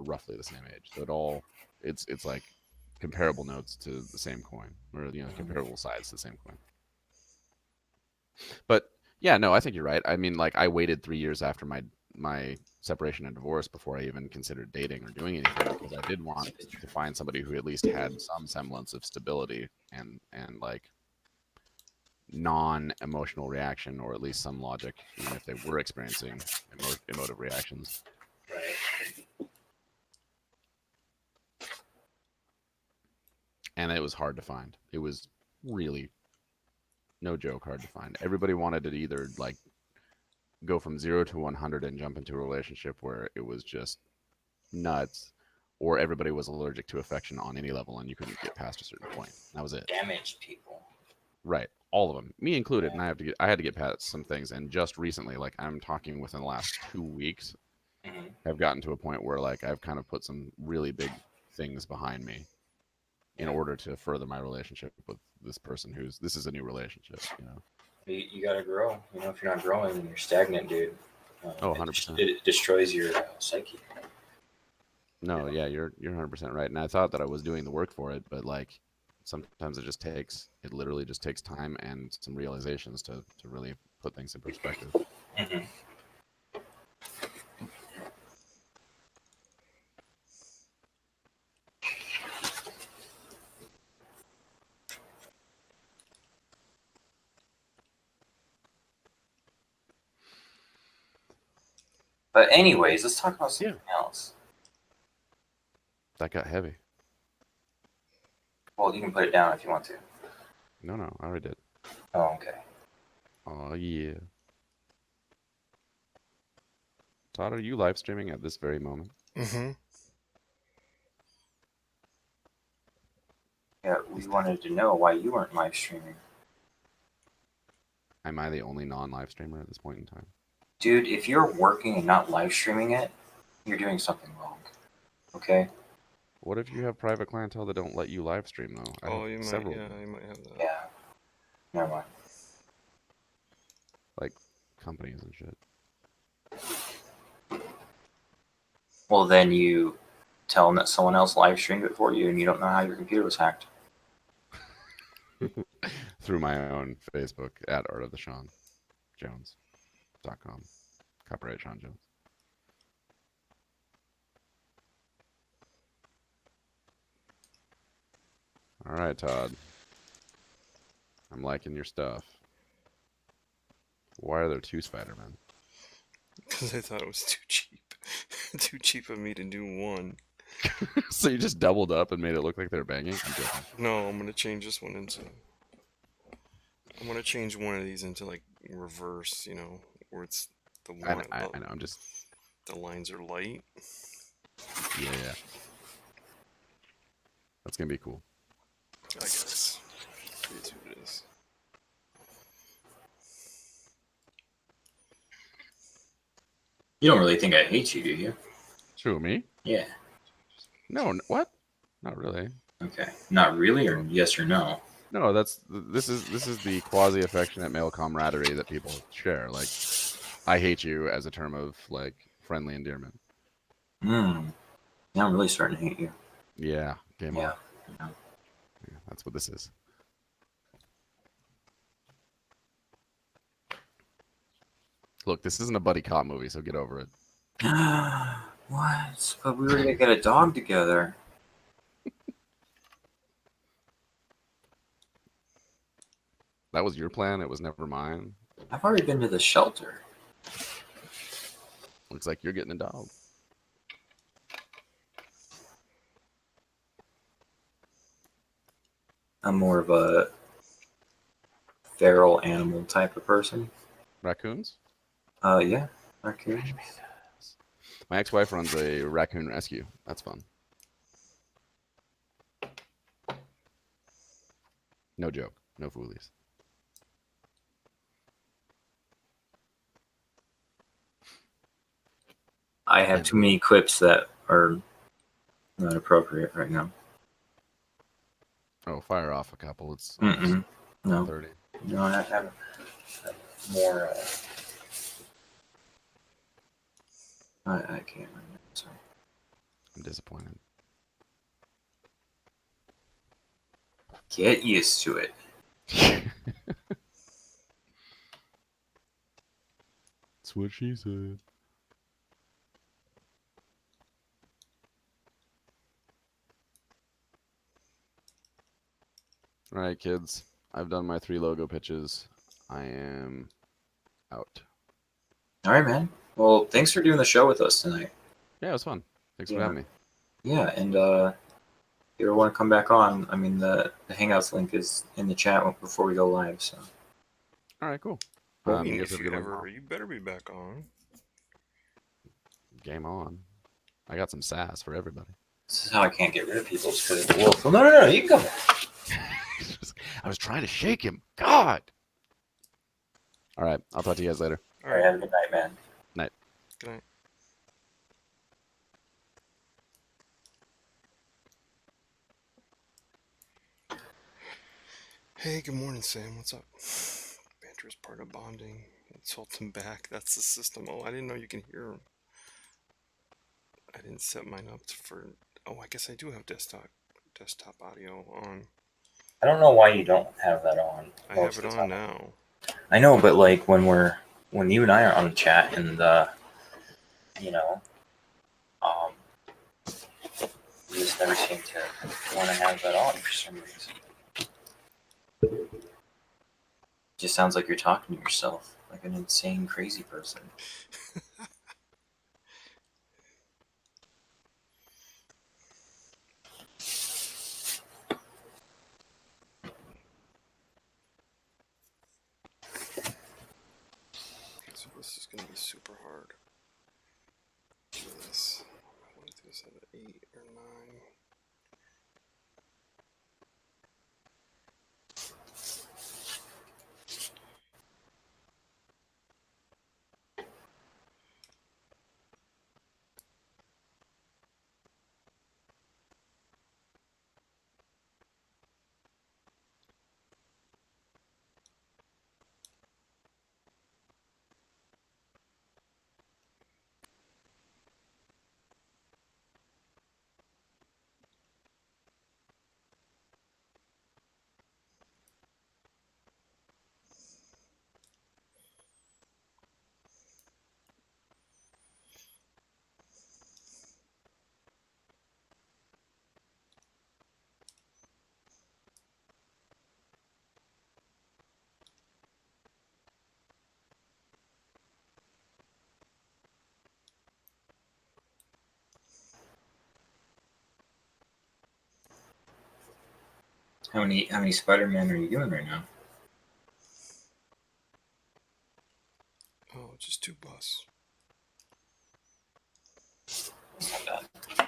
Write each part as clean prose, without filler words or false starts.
roughly the same age. So it's like comparable notes to the same coin, or comparable sides to the same coin. But yeah, no, I think you're right. I mean, like I waited 3 years after my separation and divorce before I even considered dating or doing anything because I did want to find somebody who at least had some semblance of stability and like non-emotional reaction, or at least some logic, even if they were experiencing emotive reactions. Right. And it was hard to find. It was really, no joke, hard to find. Everybody wanted to either like go from 0 to 100 and jump into a relationship where it was just nuts, or everybody was allergic to affection on any level and you couldn't get past a certain point. That was it. Damaged people. Right. All of them, me included. Yeah. And I had to get past some things. And just recently, like I'm talking within the last 2 weeks, Mm-hmm. I've gotten to a point where like I've kind of put some really big things behind me in Yeah. order to further my relationship with this person this is a new relationship, You got to grow. If you're not growing, you're stagnant, dude. Oh, It, 100%. it destroys your psyche. You No, know? yeah, you're 100% right. And I thought that I was doing the work for it, but like sometimes it literally just takes time and some realizations to really put things in perspective. Mm-hmm. But anyways, let's talk about Yeah, something else. that got heavy. Well, you can put it down if you want to. No, I already did. Oh, okay. Oh yeah. Todd, are you live streaming at this very moment? Mm-hmm. Yeah, we wanted to know why you weren't live streaming. Am I the only non-live streamer at this point in time? Dude, if you're working and not live streaming it, you're doing something wrong. Okay? What if you have private clientele that don't let you live stream though? I have Oh, you might. several of Yeah, them, you might have that. Yeah. Never mind. like companies and shit. Well, then you tell them that someone else live streamed it for you and you don't know how your computer was hacked. Through my own Facebook at Art of the Sean Jones.com. Copyright Sean Jones. All right, Todd. I'm liking your stuff. Why are there two Spider-Men? Because I thought it was too cheap. Too cheap of me to do one. So you just doubled up and made it look like they're banging? I'm joking. No, I'm gonna change this one into. I'm gonna change one of these into like reverse. Where it's the I, one. I, I know. I'm just. The lines are light. Yeah. That's gonna be cool. I guess. It is what it is. You don't really think I hate you, do you? True, me? Yeah. No, what? Not really. Okay. Not really, or yes or no? No, this is the quasi affectionate male camaraderie that people share. Like, I hate you as a term of like friendly endearment. Hmm. Now I'm really starting to hate you. Yeah, game Yeah. on. Yeah, that's what this is. Look, this isn't a buddy cop movie, so get over it. What? But we were gonna get a dog together. That was your plan. It was never mine. I've already been to the shelter. Looks like you're getting a dog. I'm more of a feral animal type of person. Raccoons? Yeah, raccoon. My ex-wife runs a raccoon rescue. That's fun. No joke. No foolies. I have too many clips that are not appropriate right now. Oh, fire off a couple. It's Mm-mm. No, 30. no, I have more. I can't remember. Sorry. I'm disappointed. Get used to it. That's what she said. All right, kids. I've done my 3 logo pitches. I am out. All right, man. Well, thanks for doing the show with us tonight. Yeah, it was fun. Thanks for Yeah. having me. Yeah, and if you ever want to come back on, I mean, the Hangouts link is in the chat before we go live. So All right, cool. I mean, You guys if have a you good one ever, tomorrow. you better be back on. Game on. I got some sass for everybody. this is how I can't get rid of people. It's because of the wolf. Well, no, you can come back. I was trying to shake him. God. All right, I'll talk to you guys later. All All right, right. have a good night, man. Night. Good night. Hey, good morning, Sam. What's up? Banter is part of bonding. Insult him back. That's the system. Oh, I didn't know you can hear him. I didn't set mine up for. Oh, I guess I do have desktop audio on. I don't know why you don't have that on. I have it on now. I know, but like when you and I are on the chat and you know, um, you just never seem to want to have that on for some reason. Just sounds like you're talking to yourself, like an insane, crazy person. So this is gonna be super hard. For this, I want to do this at an 8 or 9. How many Spider-Man are you doing right now? Oh, just 2 bus. Not bad.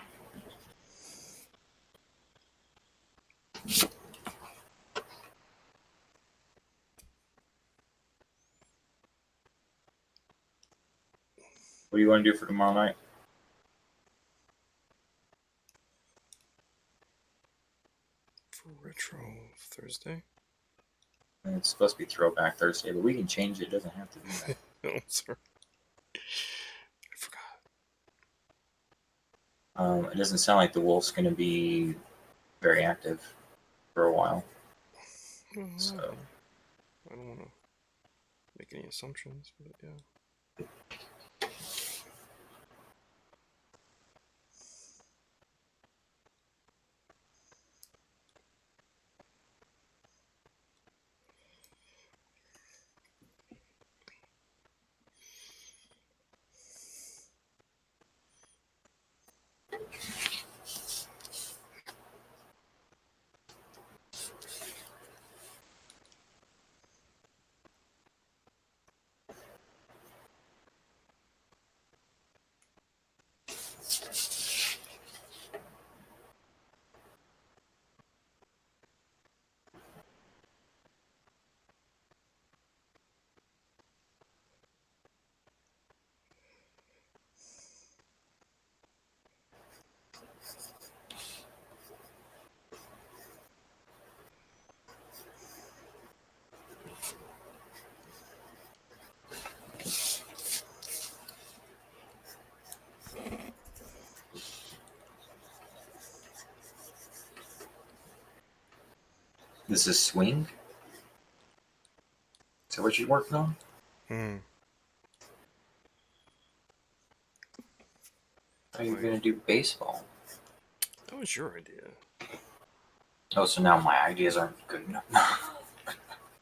What do you want to do for tomorrow night? For retro Thursday? It's supposed to be Throwback Thursday, but we can change it. It doesn't have to be that. Oh, sorry. I forgot. It doesn't sound like the Wolf's going to be very active for a while. Well, So I don't want to make any assumptions, but yeah. This is swing? Is that what you're working on? Hmm. Are you going to do baseball? That was your idea. Oh, so now my ideas aren't good enough.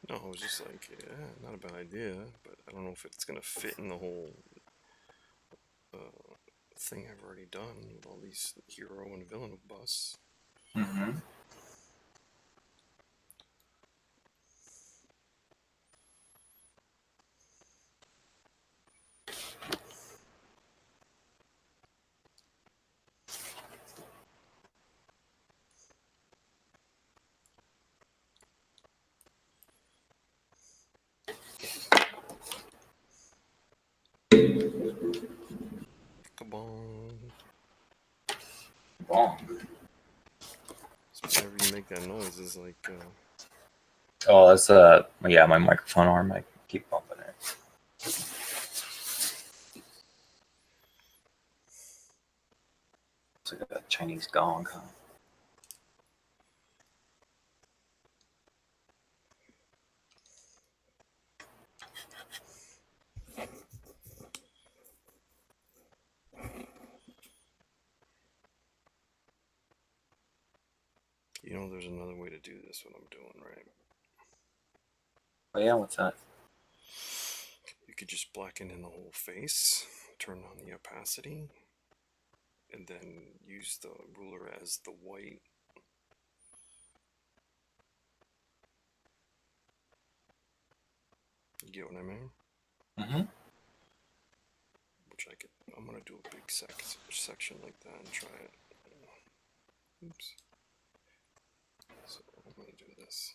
No, I was just like, yeah, not a bad idea, but I don't know if it's gonna fit in the whole thing I've already done with all these hero and villain busts. Mm-hmm. Kabong! Wrong. Whenever you make that noise, it's like, Oh, that's yeah, my microphone arm. I keep bumping it. It's like a Chinese gong, huh? there's another way to do this. What I'm doing, right? Oh yeah, what's that? You could just blacken in the whole face, turn on the opacity, and then use the ruler as the white. You get what I mean? Mm-hmm. Which I'm gonna do a big section like that and try it. Oops. So I'm gonna do this.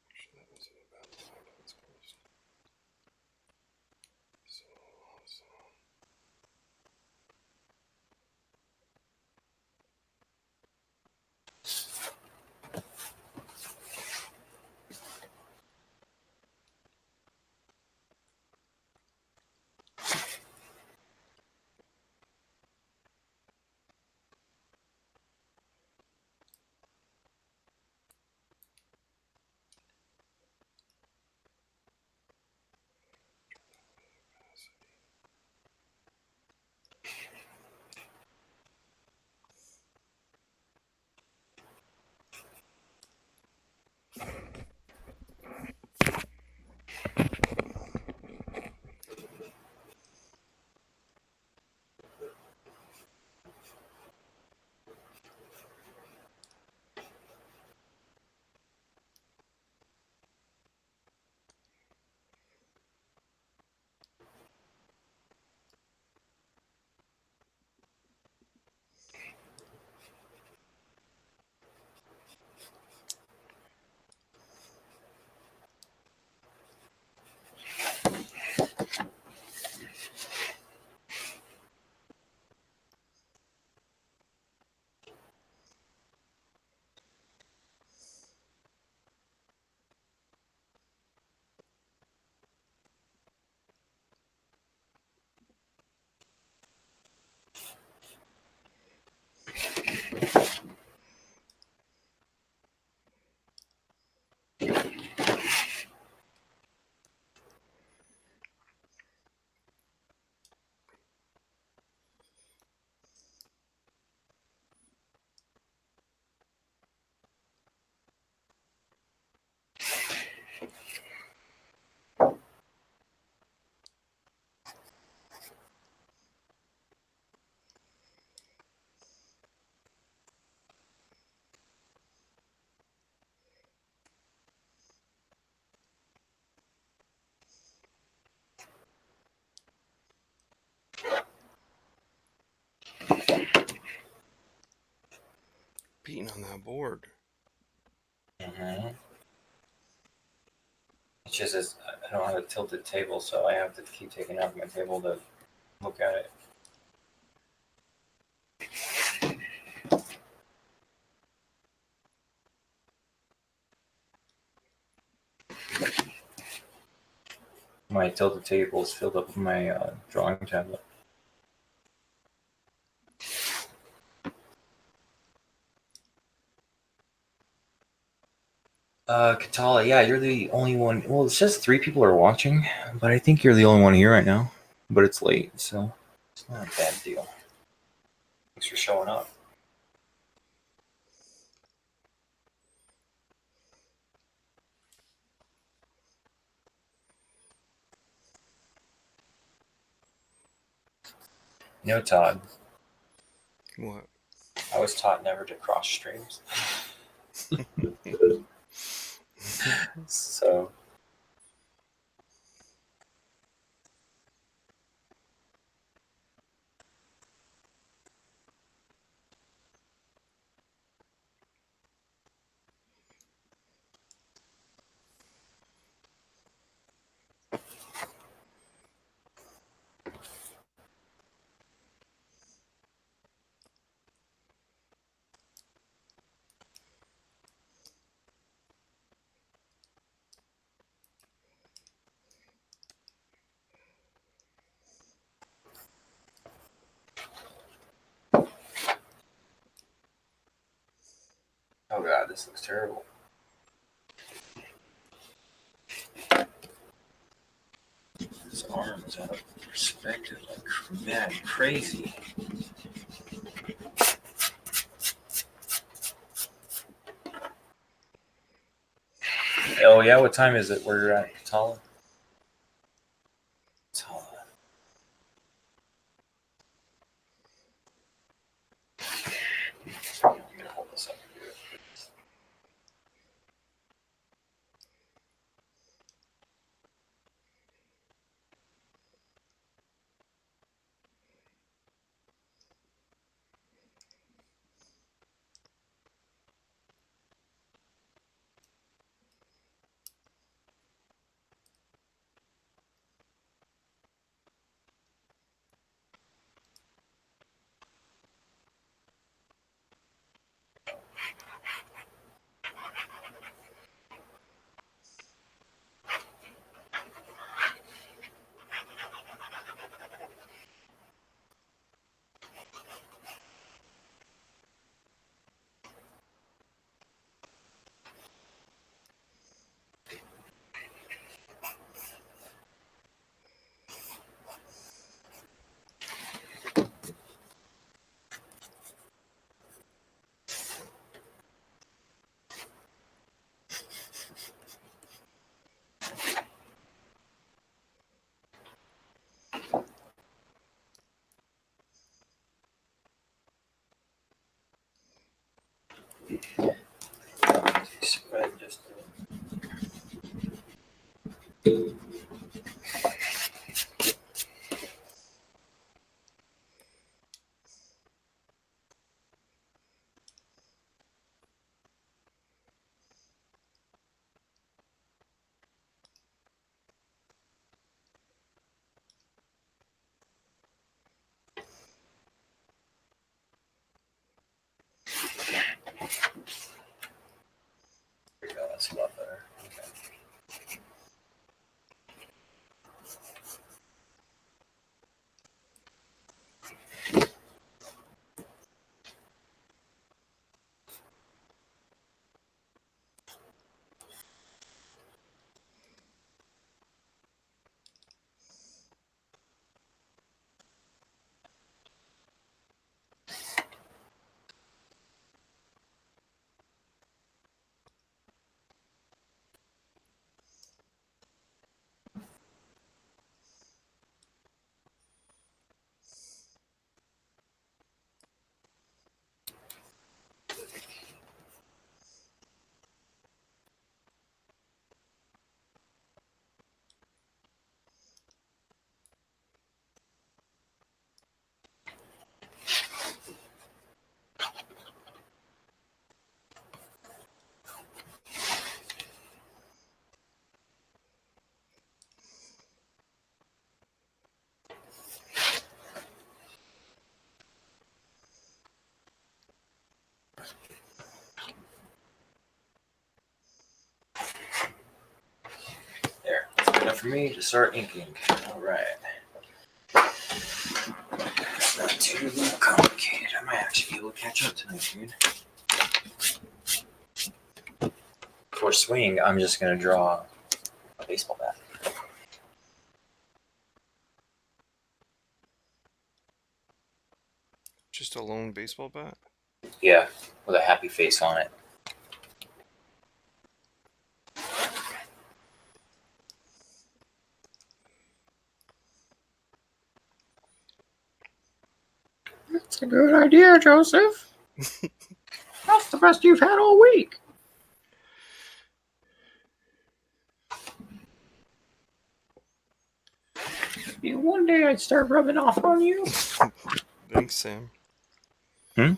Actually, that wasn't a bad line. That's close. So. Beating on that board. Mm-hmm. It's just I don't have a tilted table, so I have to keep taking out my table to look at it. My tilted table is filled up with my drawing tablet. Katala, yeah, you're the only one. Well, it says 3 people are watching, but I think you're the only one here right now. But it's late, so it's not a bad deal. Thanks for showing up. No, Todd, What? I was taught never to cross streams. So, oh god, this looks terrible. His arm is out of perspective, like mad crazy. Oh yeah, what time is it where you're at, Katala? Katala. I'm gonna hold this up. Just there you go, that's a lot better. Okay. There, that's good enough for me to start inking. All right. It's not too complicated. I might actually be able to catch up tonight, dude. for swing, I'm just gonna draw a baseball bat. Just a lone baseball bat? Yeah, with a happy face on it. That's a good idea, Joseph. That's the best you've had all week. One day I'd start rubbing off on you. Thanks, Sam. Hmm?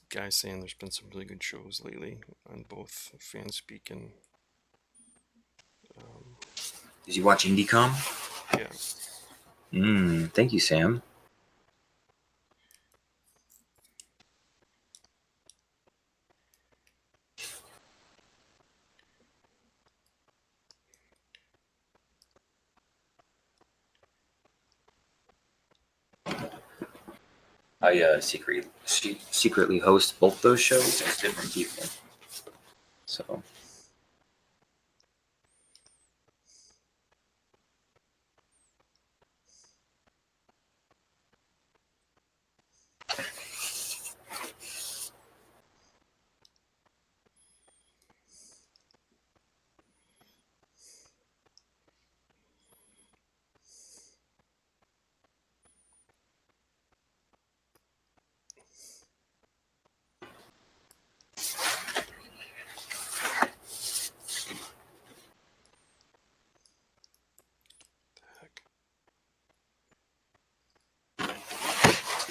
Guys saying there's been some really good shows lately on both FanSpeak and. Did you watch IndieCom? Yeah. Thank you, Sam. I secretly host both those shows as different people. So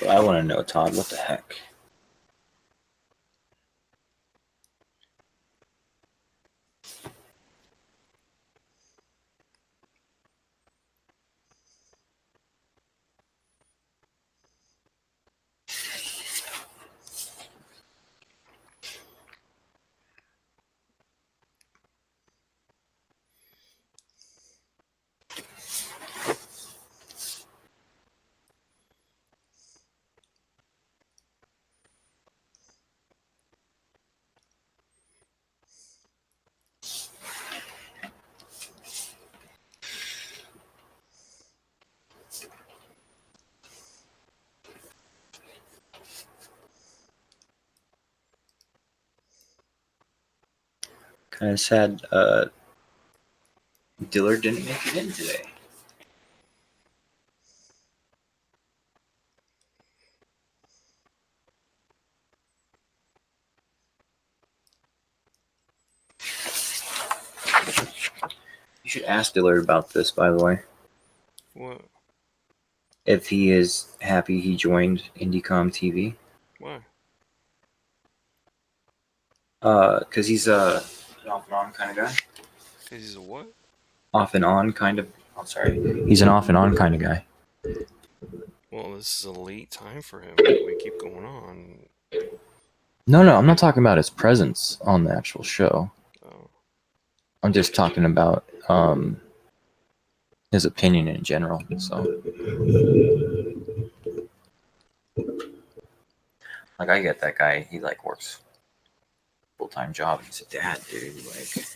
I want to know, Todd, what the heck? Kind of sad. Dillard didn't make it in today. You should ask Dillard about this, by the way. What? If he is happy he joined IndieCom TV. Why? Because he's an off and on kind of guy. Because he's a what? Off and on kind of. I'm sorry. He's an off and on kind of guy. Well, this is a late time for him. We keep going on. No, I'm not talking about his presence on the actual show. Oh. I'm just talking about his opinion in general. So, like, I get that guy. He like works full-time job. He's a dad, dude. Like,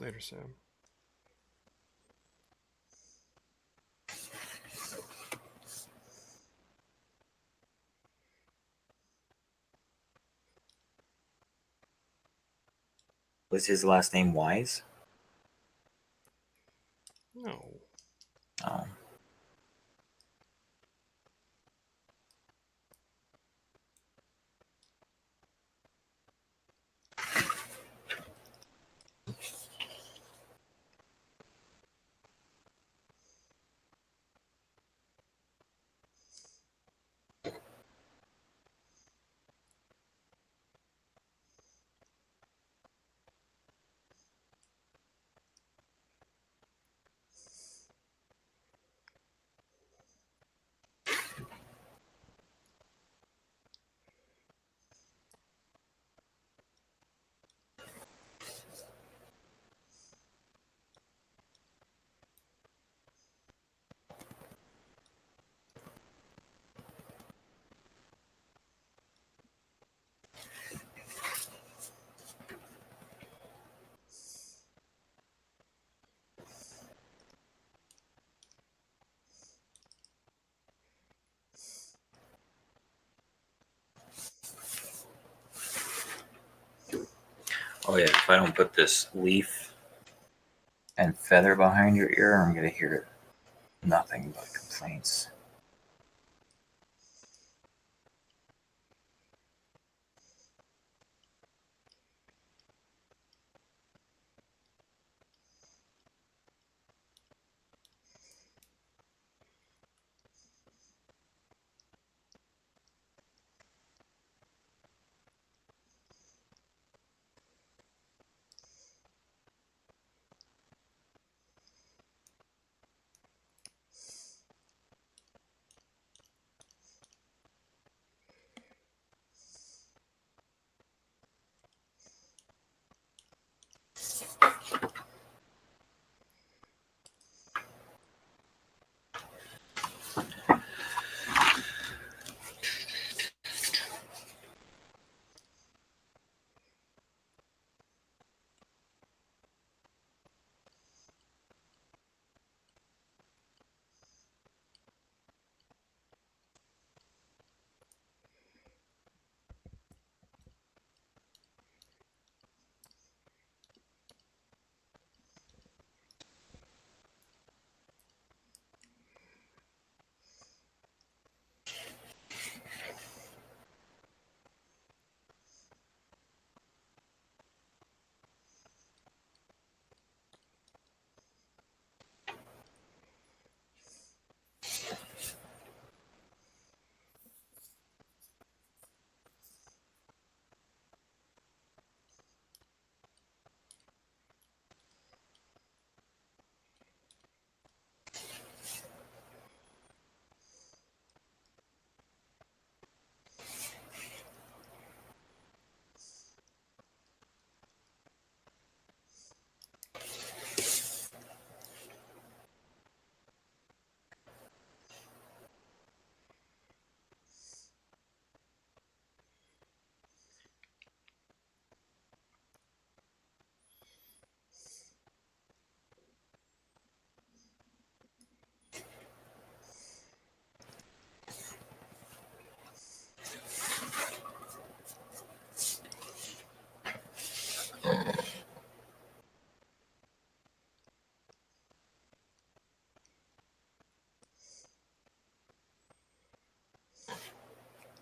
Later, Sam. Was his last name Wise? No. Oh. Oh yeah, if I don't put this leaf and feather behind your ear, I'm gonna hear nothing but complaints.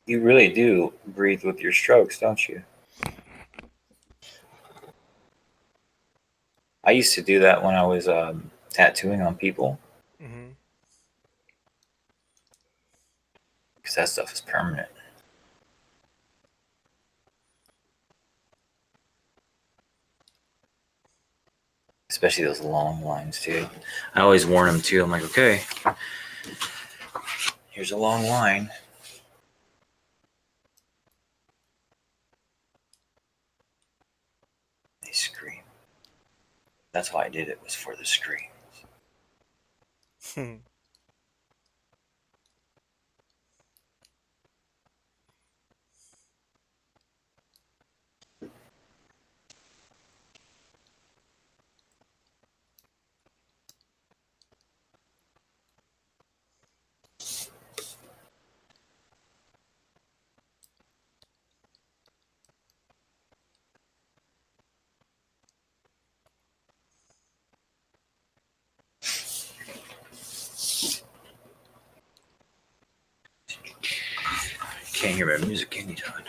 You really do breathe with your strokes, don't you? I used to do that when I was tattooing on people Mm-hmm. because that stuff is permanent. Especially those long lines, too. I always warn them, too. I'm like, okay, here's a long line. They scream. That's why I did it, was for the scream. Can't hear my music anytime.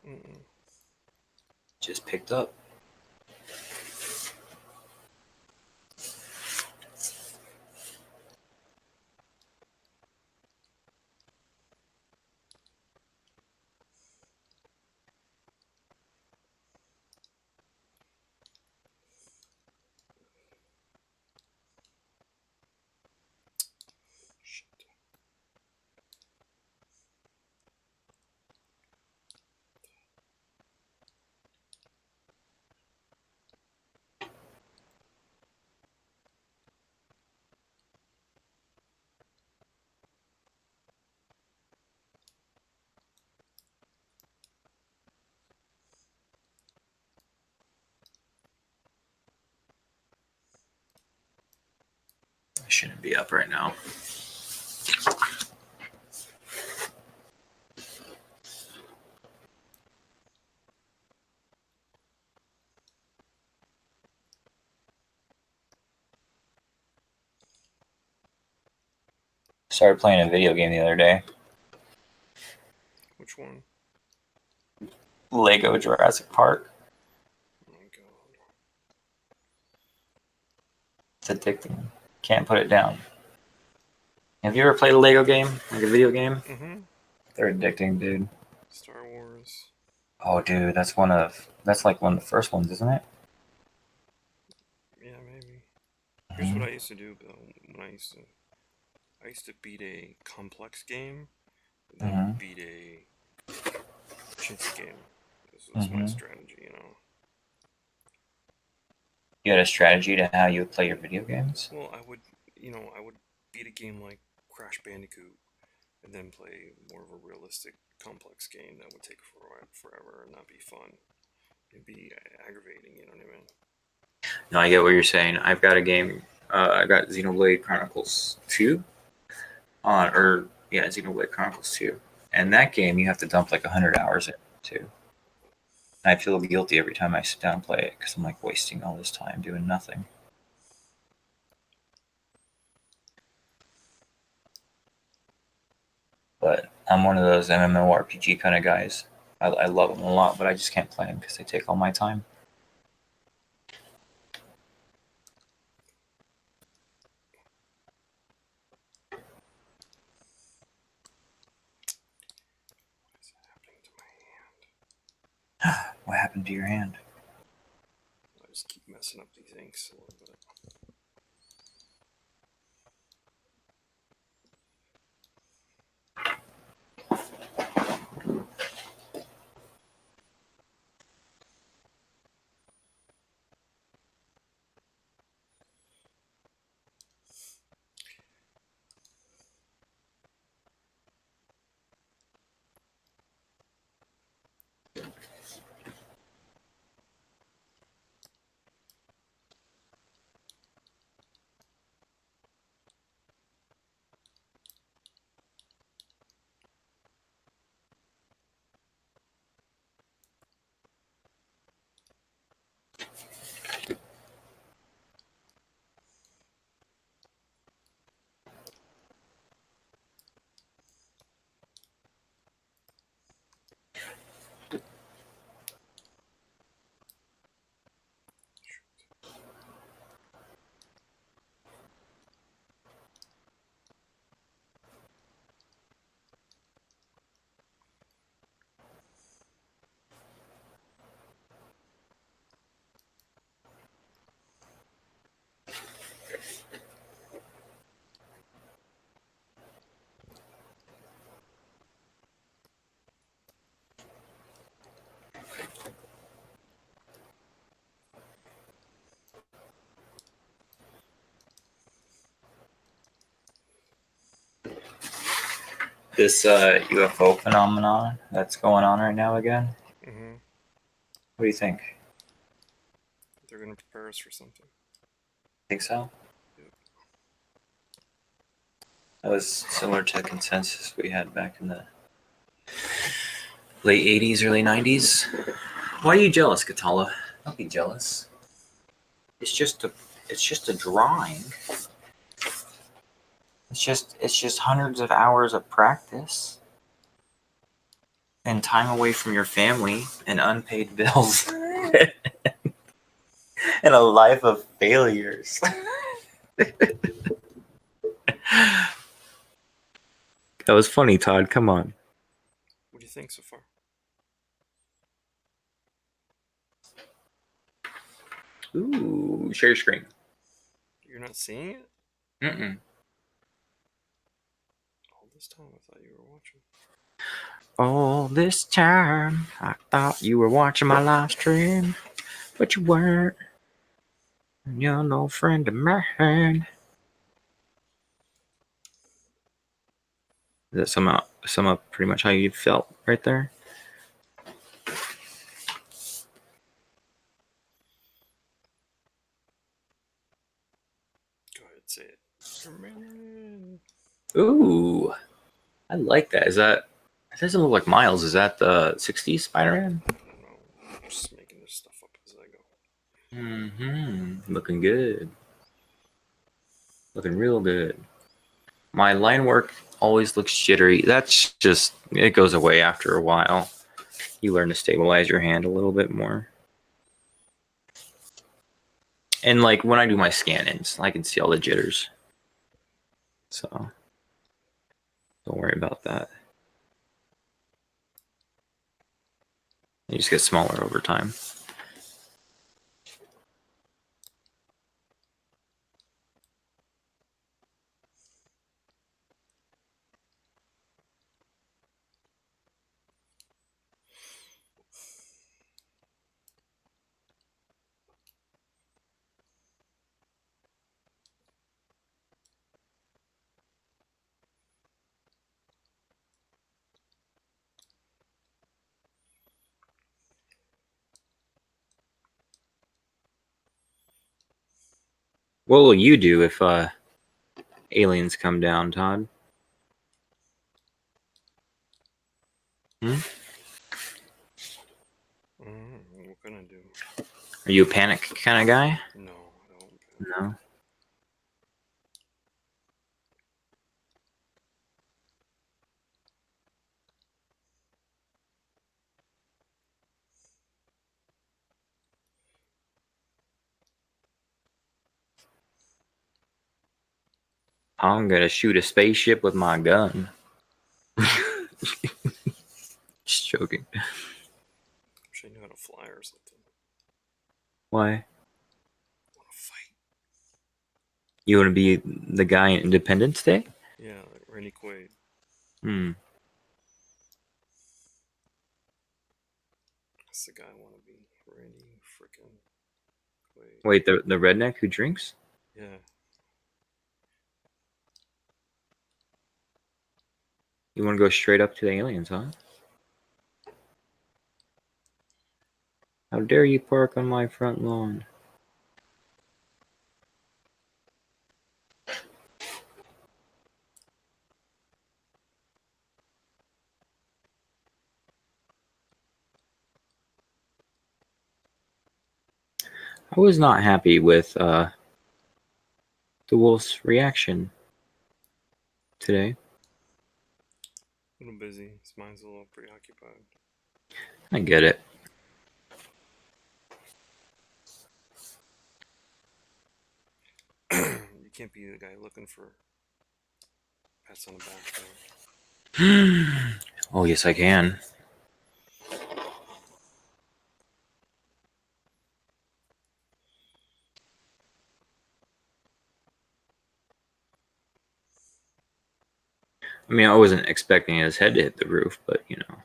Mm-mm. Just picked up. Shit. I shouldn't be up right now. Started playing a video game the other day. Which one? Lego Jurassic Park. Oh my god. It's addicting. Can't put it down. Have you ever played a Lego game? Like a video game? Mm-hmm. They're addicting, dude. Star Wars. Oh, dude, that's like one of the first ones, isn't it? Yeah, maybe. Here's what I used to do though. When I used to beat a complex game, and then Mhm. beat a chintzy game. This was my strategy, you know. You had a strategy to how you would play your video games? Well, I would beat a game like Crash Bandicoot, and then play more of a realistic, complex game that would take forever and not be fun. It'd be aggravating, you know what I mean? No, I get what you're saying. I've got a game. I got Xenoblade Chronicles 2 Xenoblade Chronicles 2, and that game you have to dump like 100 hours into. I feel guilty every time I sit down and play it because I'm like wasting all this time doing nothing. But I'm one of those MMORPG kind of guys. I love them a lot, but I just can't play them because they take all my time. What is happening to my hand? What happened to your hand? I just keep messing up these inks a little bit. This UFO phenomenon that's going on right now again. Mm-hmm. What do you think? They're gonna prepare us for something. Think so? Yep. That was similar to the consensus we had back in the late 80s, early 90s. Why are you jealous, Katala? Don't be jealous. It's just a drawing. It's just hundreds of hours of practice. and time away from your family and unpaid bills and a life of failures. That was funny, Todd. Come on. What do you think so far? Ooh, share your screen. You're not seeing it? Mm-mm. All this time I thought you were watching. All this time, I thought you were watching my live stream, but you weren't. You're no friend of mine. Does that sum up pretty much how you felt right there? Go ahead, say it. Spider-Man. Ooh, I like that. Is that? It doesn't look like Miles. Is that the '60s Spider-Man? I don't know. I'm just making this stuff up as I go. Mm-hmm. Looking good. Looking real good. My line work always looks jittery. That's just, it goes away after a while. You learn to stabilize your hand a little bit more. And like when I do my scan-ins, I can see all the jitters. So don't worry about that. You just get smaller over time. What will you do if aliens come down, Todd? What can I do? Are you a panic kind of guy? No, I don't. No. I'm gonna shoot a spaceship with my gun. Just joking. Wish I knew how to fly or something. Why? I want to fight. You want to be the guy in Independence Day? Yeah, like Randy Quaid. Hmm. That's the guy I want to be. Randy frickin' Quaid. Wait, the redneck who drinks? Yeah. You want to go straight up to the aliens, huh? How dare you park on my front lawn? I was not happy with the wolf's reaction today. A little busy. His mind's a little preoccupied. I get it. You can't be the guy looking for pats on the back. Though. Oh, yes, I can. I mean, I wasn't expecting his head to hit the roof, but you know.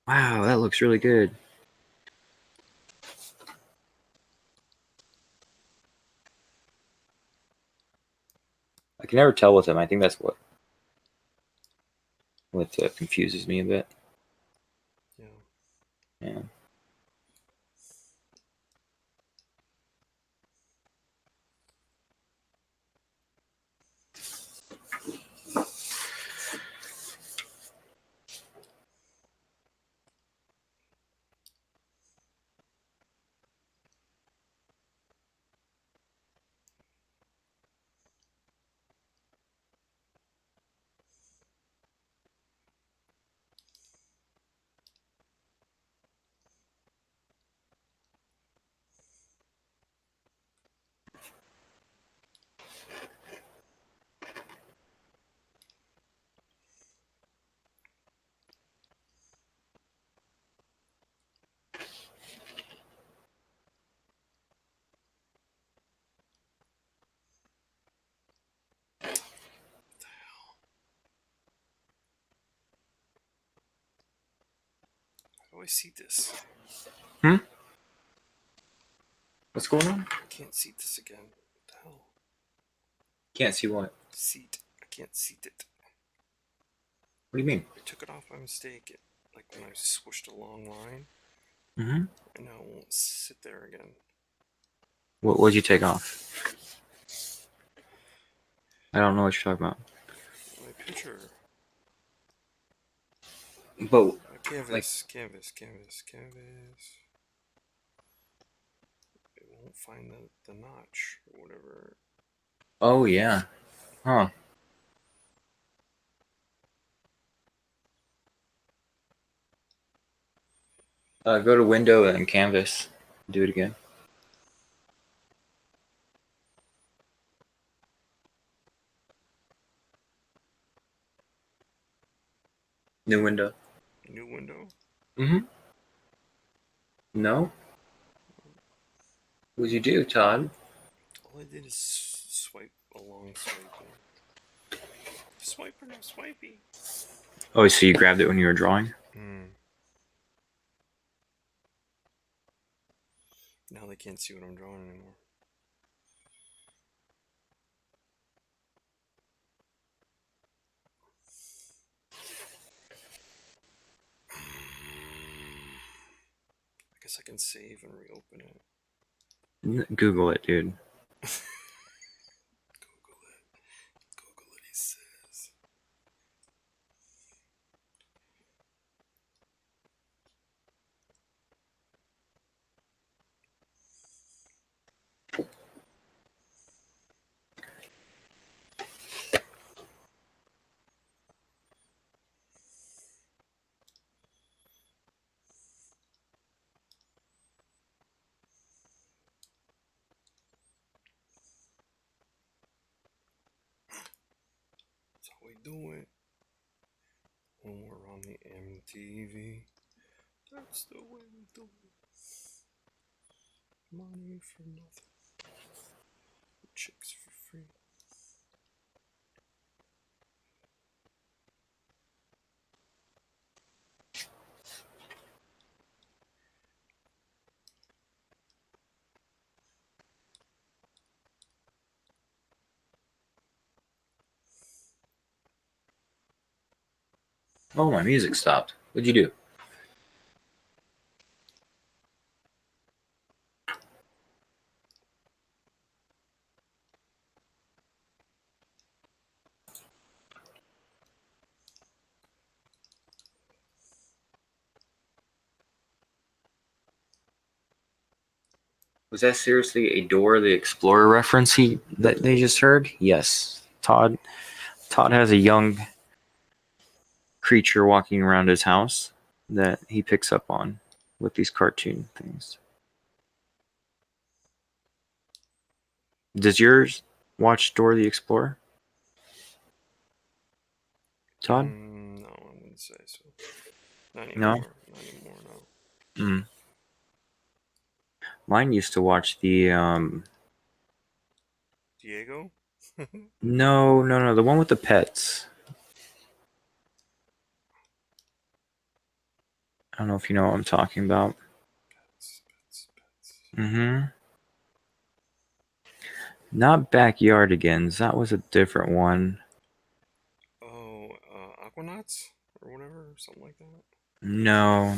Wow, that looks really good. I can never tell with him. I think that's what confuses me a bit. Yeah. Yeah. I see this? What's going on? I can't seat this again. What the hell? Can't see what. Seat. I can't seat it. What do you mean? I took it off by mistake. Like when I swished a long line, Mm-hmm. and now it won't sit there again. What'd you take off? I don't know what you're talking about. My picture. But Canvas. It won't find the notch or whatever. oh yeah, huh? Go to Window and Canvas. Do it again. New window. New window. Mm-hmm. No. What'd you do, Todd? All I did is swipe along swiping. Swiper, no swipey. Oh, so you grabbed it when you were drawing? Now they can't see what I'm drawing anymore. I guess I can save and reopen it. Google it, dude. Google it, he says. That's how we do it. When we're on the MTV. That's the way we do it. Money for nothing. Chicks for free. Oh, my music stopped. What'd you do? Was that seriously a Dora the Explorer reference that they just heard? Yes. Todd has a young creature walking around his house that he picks up on with these cartoon things. Does yours watch Dora the Explorer? Todd? No, I wouldn't say so. Not No? anymore. Not anymore, no. Mm. Mine used to watch the Diego? no, the one with the pets. I don't know if you know what I'm talking about. Pets. Mm-hmm. Not Backyardigans. That was a different one. Oh, Aquanauts? Or whatever, something like that? No.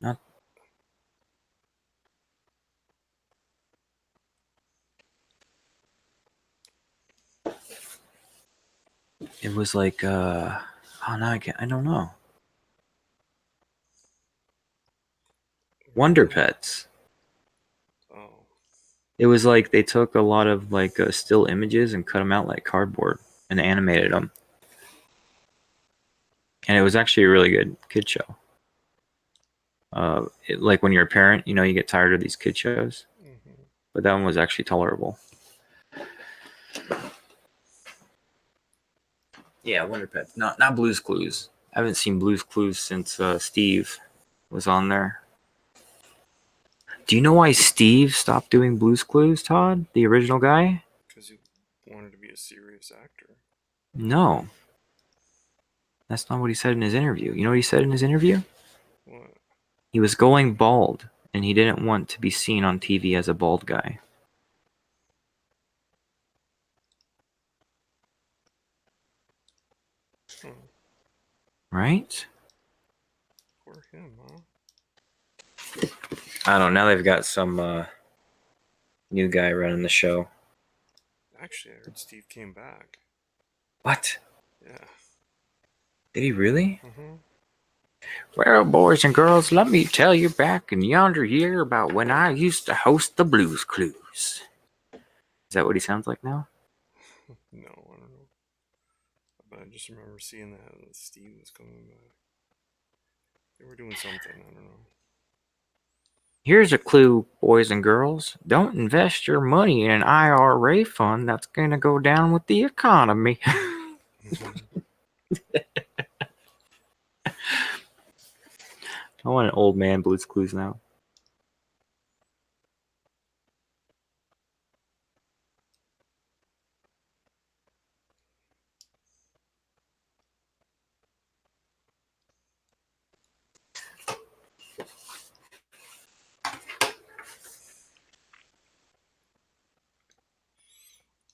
Not. It was like oh no, I don't know. Wonder Pets. Oh. It was like they took a lot of like still images and cut them out like cardboard and animated them. And it was actually a really good kid show. Like when you're a parent, you know, you get tired of these kid shows. Mm-hmm. But that one was actually tolerable. Yeah, Wonder Pets. Not Blue's Clues. I haven't seen Blue's Clues since Steve was on there. Do you know why Steve stopped doing Blue's Clues, Todd? The original guy? Because he wanted to be a serious actor. No. That's not what he said in his interview. You know what he said in his interview? What? He was going bald, and he didn't want to be seen on TV as a bald guy. Hmm. Right? For him, huh? I don't know. Now they've got some new guy running the show. Actually, I heard Steve came back. What? Yeah. Did he really? Mm-hmm. Well, boys and girls, let me tell you back in yonder year about when I used to host the Blues Clues. Is that what he sounds like now? No, I don't know. But I just remember seeing that Steve was coming back. They were doing something. I don't know. Here's a clue, boys and girls. Don't invest your money in an IRA fund that's going to go down with the economy. I want an old man Blues Clues now.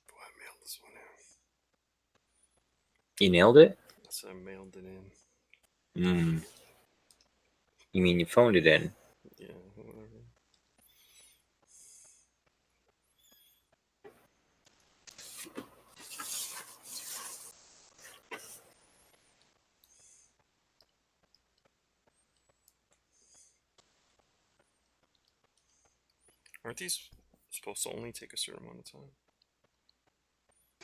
Boy, I mailed this one in. You nailed it? Yes, I mailed it in. You mean you phoned it in? Yeah, whatever. Aren't these supposed to only take a certain amount of time?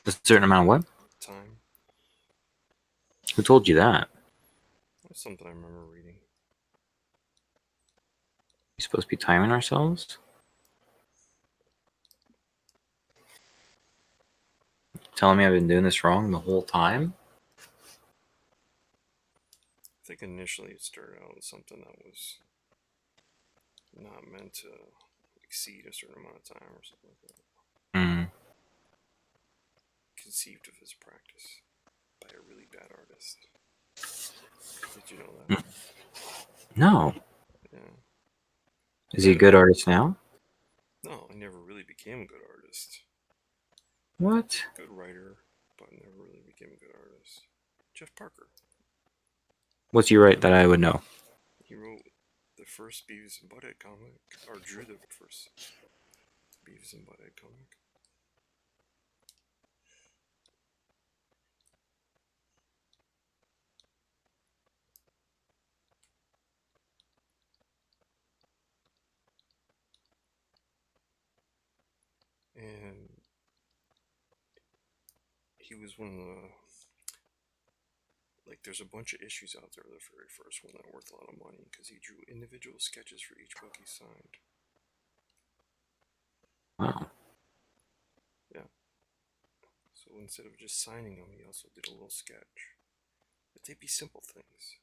A certain amount of what? Time? Who told you that? That's something I remember reading. You supposed to be timing ourselves? Telling me I've been doing this wrong the whole time? I think initially it started out with something that was not meant to exceed a certain amount of time or something like that. Conceived of as practice by a really bad artist. Did you know that? No. Yeah. Is he a good artist now? No, I never really became a good artist. What? Good writer, but never really became a good artist. Jeff Parker. What's he write that I would know? He wrote the first Beavis and Butthead comic, or drew the first Beavis and Butthead comic. And he was one of the, like, there's a bunch of issues out there, the very first one that are worth a lot of money, because he drew individual sketches for each book he signed. Wow. Yeah. So instead of just signing them, he also did a little sketch. But they'd be simple things.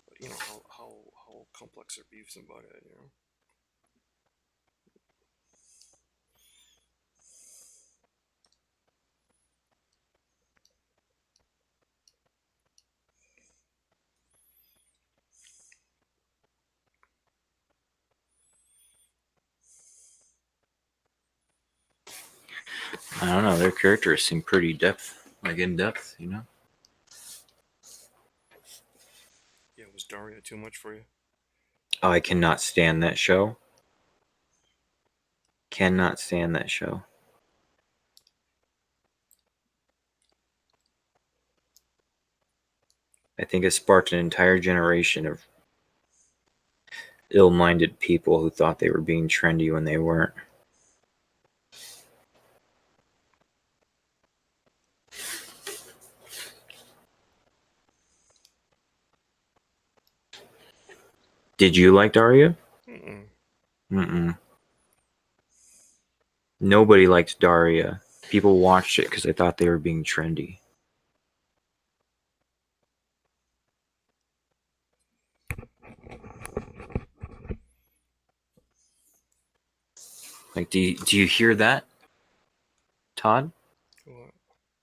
But you know, how complex are Beavis and Butthead, you know? I don't know. Their characters seem pretty in depth, you know? Yeah, was Daria too much for you? Oh, I cannot stand that show. Cannot stand that show. I think it sparked an entire generation of ill-minded people who thought they were being trendy when they weren't. Did you like Daria? Mm-mm. Mm-mm. Nobody liked Daria. People watched it because they thought they were being trendy. Like, do you hear that, Todd? What?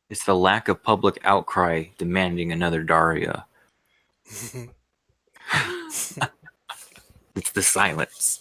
It's the lack of public outcry demanding another Daria. It's the silence.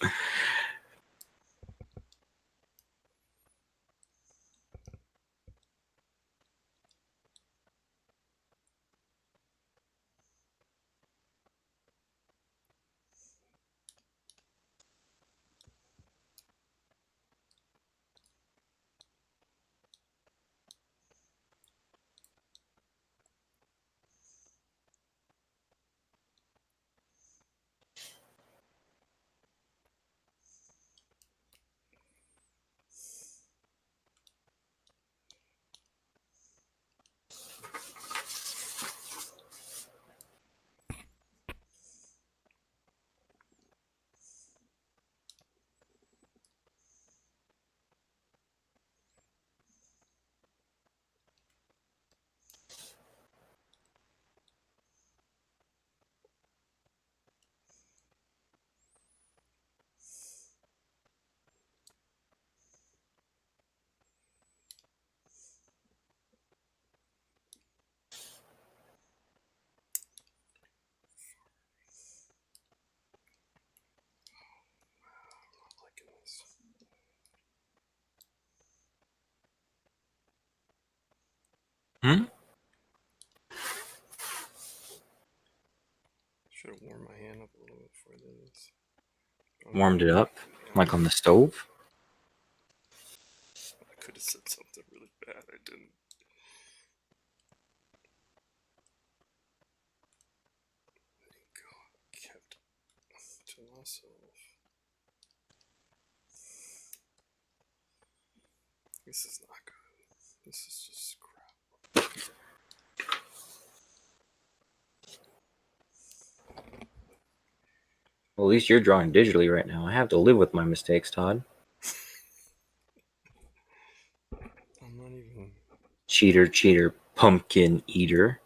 Liking this. Should have warmed my hand up a little bit before I did this. Warmed it up, Yeah, like on the stove. I could have said something really bad. I didn't. Kept to myself. This is not good. This is just crap. Well, at least you're drawing digitally right now. I have to live with my mistakes, Todd. I'm not even. Cheater, cheater, pumpkin eater.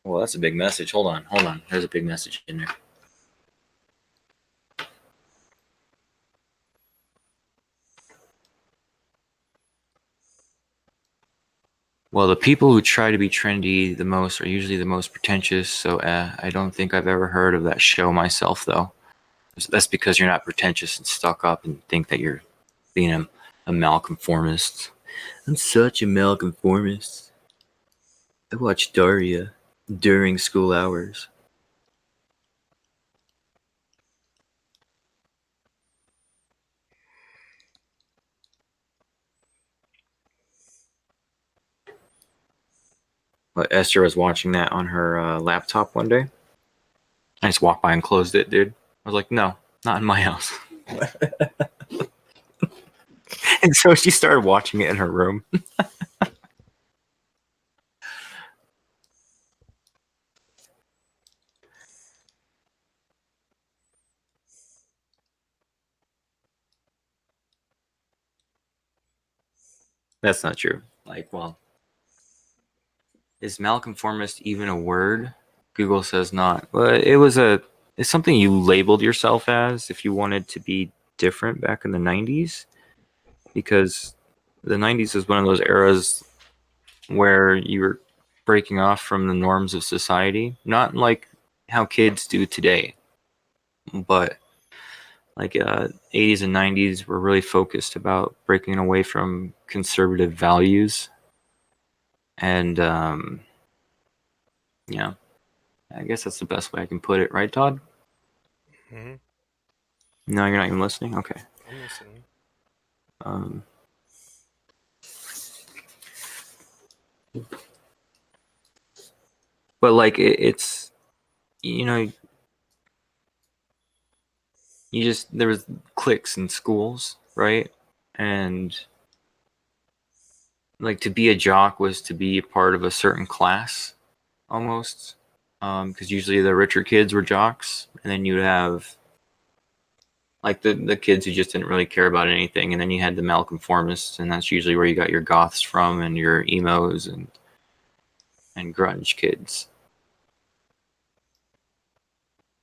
Well, that's a big message. Hold on. There's a big message in there. Well, the people who try to be trendy the most are usually the most pretentious, so I don't think I've ever heard of that show myself, though. That's because you're not pretentious and stuck up and think that you're being a malconformist. I'm such a malconformist. I watch Daria during school hours. But Esther was watching that on her laptop one day. I just walked by and closed it, dude. I was like, no, not in my house. And so she started watching it in her room. That's not true. Like, well, is malconformist even a word? Google says not. Well, it's something you labeled yourself as if you wanted to be different back in the 90s, because the 90s is one of those eras where you were breaking off from the norms of society, not like how kids do today, but like 80s and 90s were really focused about breaking away from conservative values. And yeah, I guess that's the best way I can put it, right, Todd? Mm-hmm. No, you're not even listening. Okay. I'm listening. Um, but like it's you just there was cliques in schools, right? And like to be a jock was to be a part of a certain class almost, because usually the richer kids were jocks, and then you'd have like the kids who just didn't really care about anything, and then you had the malconformists, and that's usually where you got your goths from and your emos and grunge kids.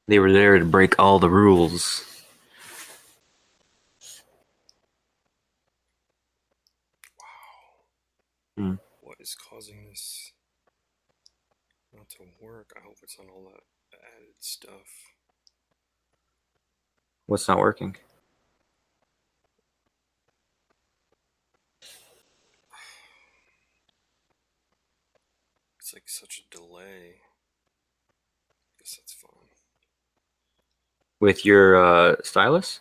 They were there to break all the rules. What is causing this not to work? I hope it's not all that added stuff. What's not working? It's like such a delay. I guess that's fine. With your stylus?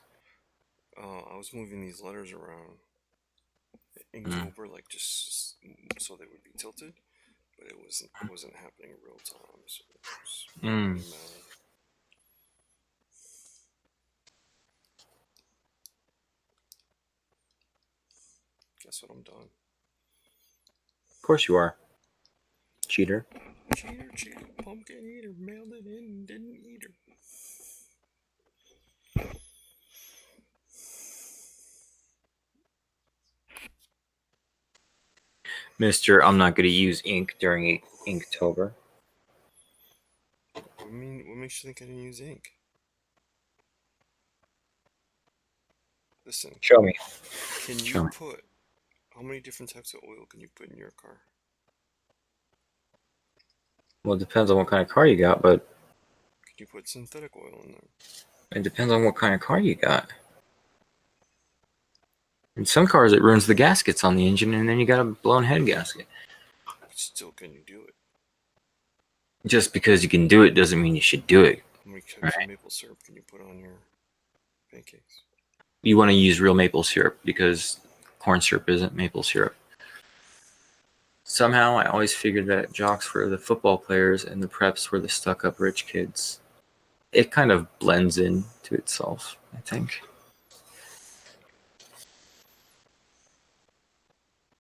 I was moving these letters around. Inktober, like just so they would be tilted, but it wasn't happening real time, so it was really mad. Guess what? I'm done. Of course you are. Cheater. Cheater, pumpkin eater, mailed it in and didn't eat her. Mr. I'm not going to use ink during Inktober. What makes you think I didn't use ink? Listen. Show me. Can you put, how many different types of oil can you put in your car? Well, it depends on what kind of car you got, but Can you put synthetic oil in there? it depends on what kind of car you got. In some cars, it ruins the gaskets on the engine, and then you got a blown head gasket. Still, can you do it? Just because you can do it doesn't mean you should do it. How many types of maple syrup can you put on your pancakes? You want to use real maple syrup because corn syrup isn't maple syrup. Somehow, I always figured that jocks were the football players and the preps were the stuck-up rich kids. It kind of blends in to itself, I think.